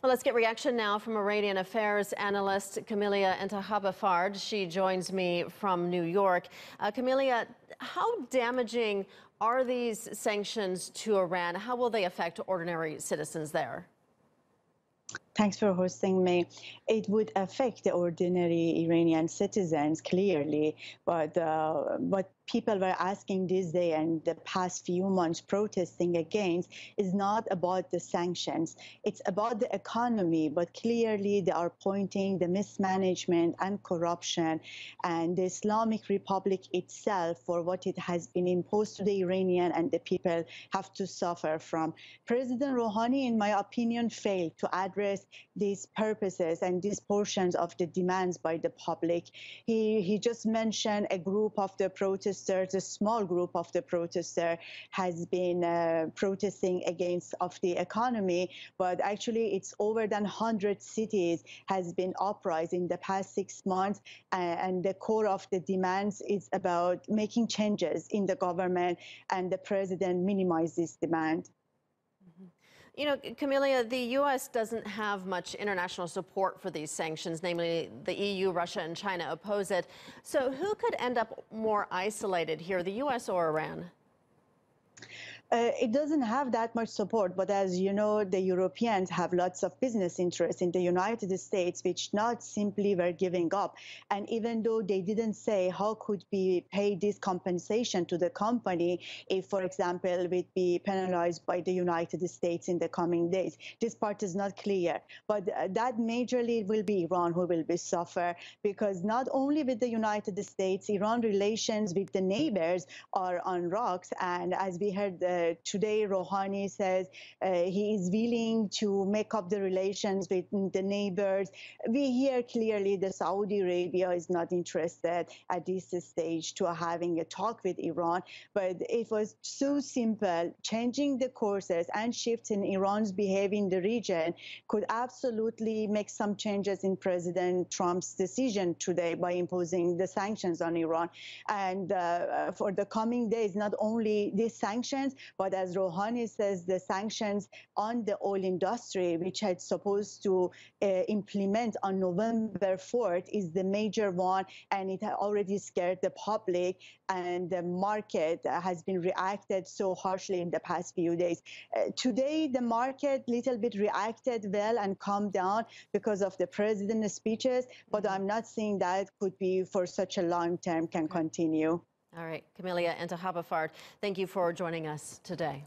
Well, let's get reaction now from Iranian affairs analyst Camelia Entekhabifard. She joins me from New York. Camelia, how damaging are these sanctions to Iran? How will they affect ordinary citizens there? Thanks for hosting me. It would affect the ordinary Iranian citizens clearly, but what people were asking this day and the past few months protesting against is not about the sanctions. It's about the economy, but clearly they are pointing the mismanagement and corruption and the Islamic Republic itself for what it has been imposed to the Iranian and the people have to suffer from. President Rouhani, in my opinion, failed to address these purposes and these portions of the demands by the public. He just mentioned a group of the protesters, a small group of the protesters has been protesting against of the economy, but actually it's over than 100 cities has been uprising in the past 6 months, and the core of the demands is about making changes in the government, and the president minimized this demand. You know, Camelia, the U.S. doesn't have much international support for these sanctions, namely the EU, Russia, and China oppose it. So who could end up more isolated here, the U.S. or Iran? It doesn't have that much support, but as you know, the Europeans have lots of business interests in the United States, which not simply were giving up. And even though they didn't say how could we pay this compensation to the company if, for example, we'd be penalized by the United States in the coming days, this part is not clear. But that majorly will be Iran who will be suffer, because not only with the United States, Iran relations with the neighbors are on rocks. And as we heard today, Rouhani says he is willing to make up the relations with the neighbors. We hear clearly that Saudi Arabia is not interested at this stage to having a talk with Iran. But it was so simple. Changing the courses and shifts in Iran's behavior in the region could absolutely make some changes in President Trump's decision today by imposing the sanctions on Iran. And for the coming days, not only these sanctions, but as Rouhani says, the sanctions on the oil industry, which had supposed to implement on November 4th, is the major one, and it had already scared the public, and the market has been reacted so harshly in the past few days. Today, the market little bit reacted well and calmed down because of the president's speeches, but I'm not seeing that could be for such a long term can continue. All right, Camelia Entekhabifard, thank you for joining us today.